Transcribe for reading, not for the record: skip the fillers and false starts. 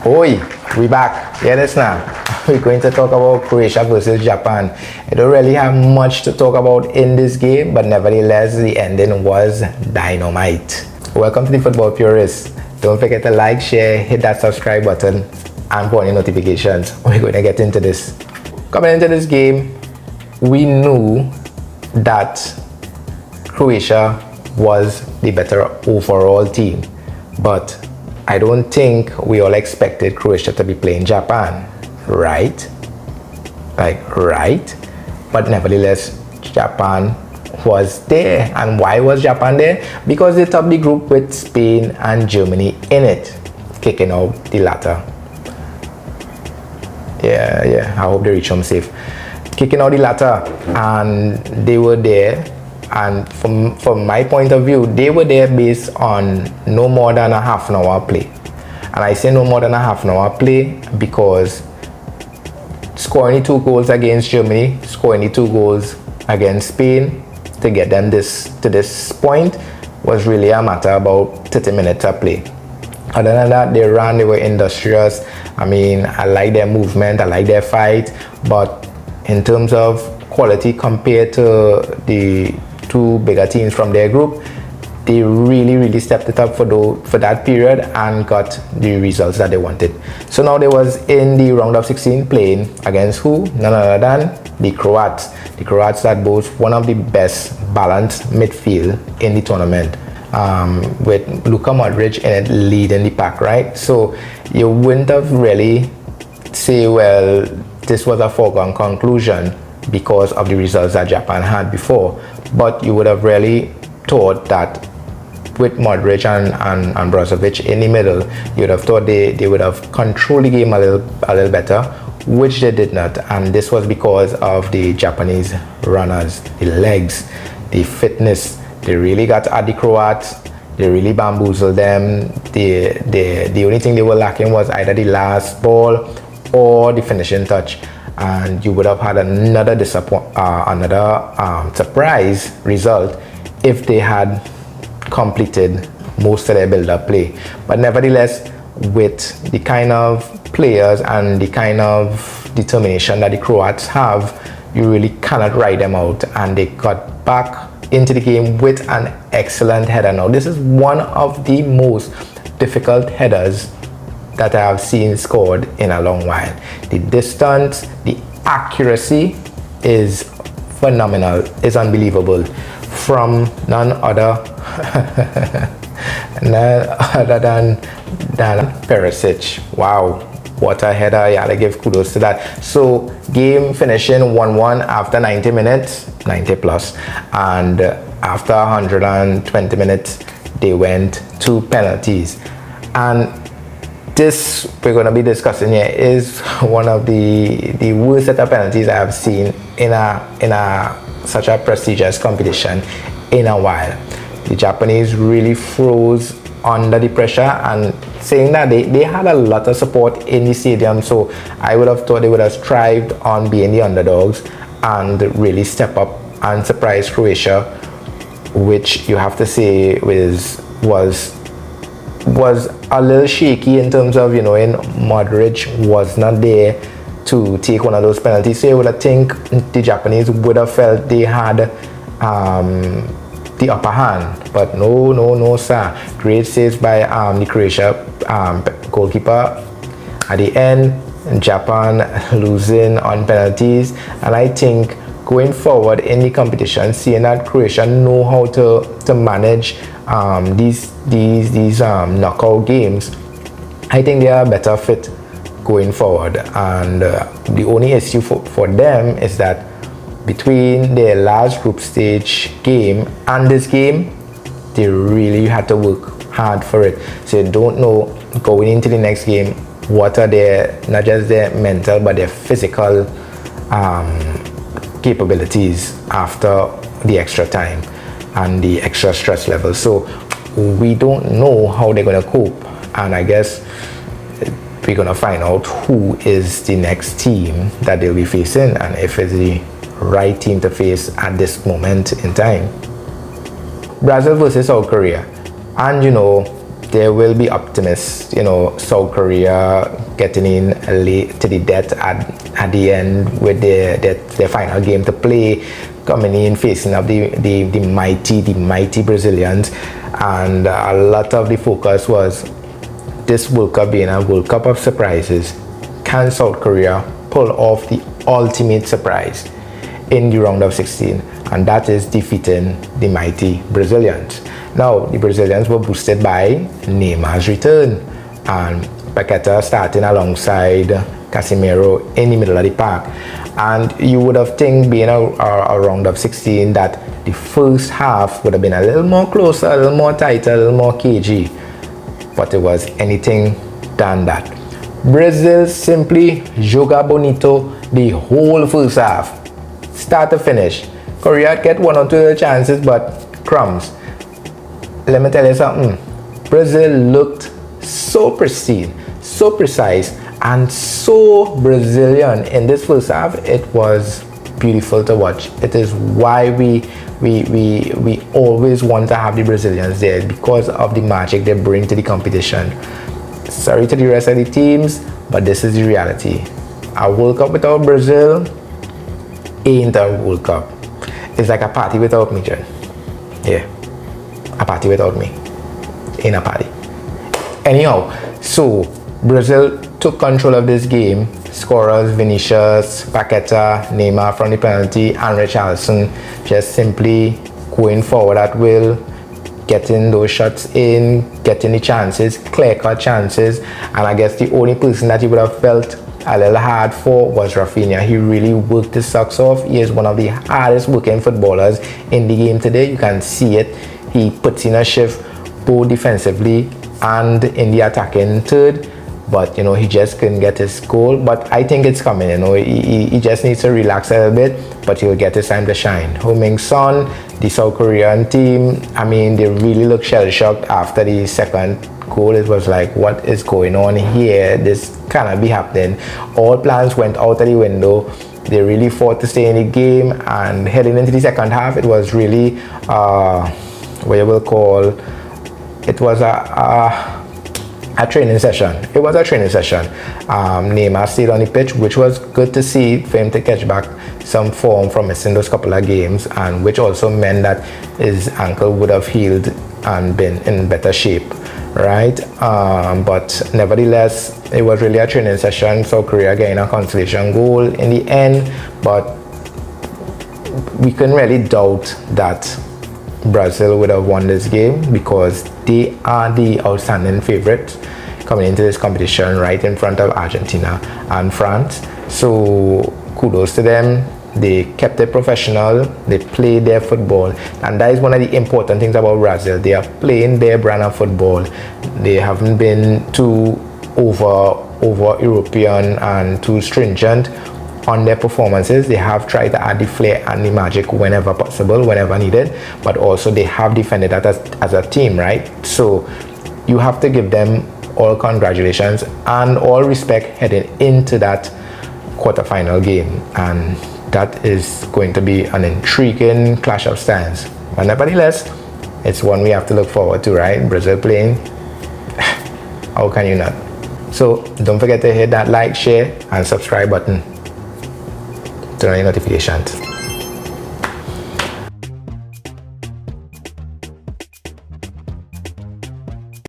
Oi, we back. Hear this now. We're going to talk about Croatia versus Japan. I don't really have much to talk about in this game, but nevertheless, the ending was dynamite. Welcome to the Football Purists. Don't forget to like, share, hit that subscribe button, and put on your notifications. We're going to get into this. Coming into this game, we knew that Croatia was the better overall team, but I don't think we all expected Croatia to be playing Japan, right? Right? But nevertheless, Japan was there. And why was Japan there? Because they topped the group with Spain and Germany in it, kicking out the latter. Yeah, I hope they reach home safe. Kicking out the latter, and they were there. And from my point of view, they were there based on no more than a half an hour play. And I say no more than a half an hour play because scoring the 2 goals against Germany, scoring the 2 goals against Spain to get them to this point was really a matter about 30 minutes of play. Other than that, they ran, they were industrious. I mean, I like their movement, I like their fight, but in terms of quality compared to the 2 bigger teams from their group, they really stepped it up for that period and got the results that they wanted. So now they was in the round of 16 playing against who? None other than the Croats. The Croats that boast one of the best balanced midfield in the tournament, with Luka Modric in it leading the pack, right? So you wouldn't have really say, well, this was a foregone conclusion because of the results that Japan had before, but you would have really thought that with Modric and Brozovic in the middle, you would have thought they would have controlled the game a little better, which they did not. And this was because of the Japanese runners, the legs, the fitness. They really got at the Croats. They really bamboozled them. The only thing they were lacking was either the last ball or the finishing touch, and you would have had another surprise result if they had completed most of their build-up play. But nevertheless, with the kind of players and the kind of determination that the Croats have, you really cannot ride them out, and they got back into the game with an excellent header. Now, this is one of the most difficult headers that I have seen scored in a long while. The distance, the accuracy is phenomenal, is unbelievable, from none other than Perisic. Wow, what a header. I gotta give kudos to that. So game finishing 1-1 after 90 minutes, 90 plus, and after 120 minutes they went to penalties. And this we're going to be discussing here is one of the worst set of penalties I have seen in such a prestigious competition in a while. The Japanese really froze under the pressure, and saying that they had a lot of support in the stadium, so I would have thought they would have strived on being the underdogs and really step up and surprise Croatia, which you have to say was a little shaky in terms of, in Modric was not there to take one of those penalties. So you would have think the Japanese would have felt they had the upper hand, but no sir. Great saves by the Croatia goalkeeper at the end. Japan losing on penalties, and I think going forward in the competition, seeing that Croatia know how to manage these knockout games, I think they are better fit going forward. And the only issue for them is that between their last group stage game and this game, they really had to work hard for it. So you don't know going into the next game what are their, not just their mental but their physical capabilities after the extra time and the extra stress level. So we don't know how they're going to cope, and I guess we're going to find out who is the next team that they'll be facing and if it's the right team to face at this moment in time. Brazil versus South Korea, and there will be optimists, South Korea getting in late to the death at the end with their final game to play, coming in facing up the mighty Brazilians, and a lot of the focus was this World Cup being a World Cup of surprises. Can South Korea pull off the ultimate surprise in the round of 16? And that is defeating the mighty Brazilians. Now, the Brazilians were boosted by Neymar's return and Paqueta starting alongside Casemiro in the middle of the park. And you would have think, being a round of 16, that the first half would have been a little more closer, a little more tighter, a little more cagey. But it was anything than that. Brazil simply joga bonito the whole first half, start to finish. Korea get one or two chances, but crumbs. Let me tell you something. Brazil looked so pristine, so precise, and so Brazilian in this first half. It was beautiful to watch. It is why we always want to have the Brazilians there, because of the magic they bring to the competition. Sorry to the rest of the teams, but this is the reality. A World Cup without Brazil ain't a World Cup. It's like a party without me, John. Yeah, a party without me ain't a party. Anyhow, so Brazil took control of this game. Scorers Vinicius, Paqueta, Neymar from the penalty, and Richarlison just simply going forward at will, getting those shots in, getting the chances, clear-cut chances. And I guess the only person that you would have felt a little hard for was Rafinha. He really worked his socks off. He is one of the hardest working footballers in the game today. You can see it. He puts in a shift both defensively and in the attacking third. But he just couldn't get his goal. But I think it's coming. He just needs to relax a little bit, but he'll get his time to shine. Heung-min Son, the South Korean team, I mean, they really look shell-shocked after the second goal. It was like, what is going on here? This cannot be happening. All plans went out of the window. They really fought to stay in the game, and heading into the second half, it was really what you will call, it was a training session. It was a training session. Neymar stayed on the pitch, which was good to see for him to catch back some form from missing those couple of games, and which also meant that his ankle would have healed and been in better shape, right? But nevertheless, it was really a training session. South Korea getting a consolation goal in the end, but we couldn't really doubt that Brazil would have won this game, because they are the outstanding favorites coming into this competition, right in front of Argentina and France. So kudos to them. They kept it professional. They played their football, and that is one of the important things about Brazil. They are playing their brand of football. They haven't been too over European and too stringent on their performances. They have tried to add the flair and the magic whenever possible, whenever needed, but also they have defended that as a team, right? So you have to give them all congratulations and all respect heading into that quarterfinal game, and that is going to be an intriguing clash of styles. But nevertheless, it's one we have to look forward to, right? Brazil playing, how can you not? So don't forget to hit that like, share, and subscribe button. Turn on your notifications.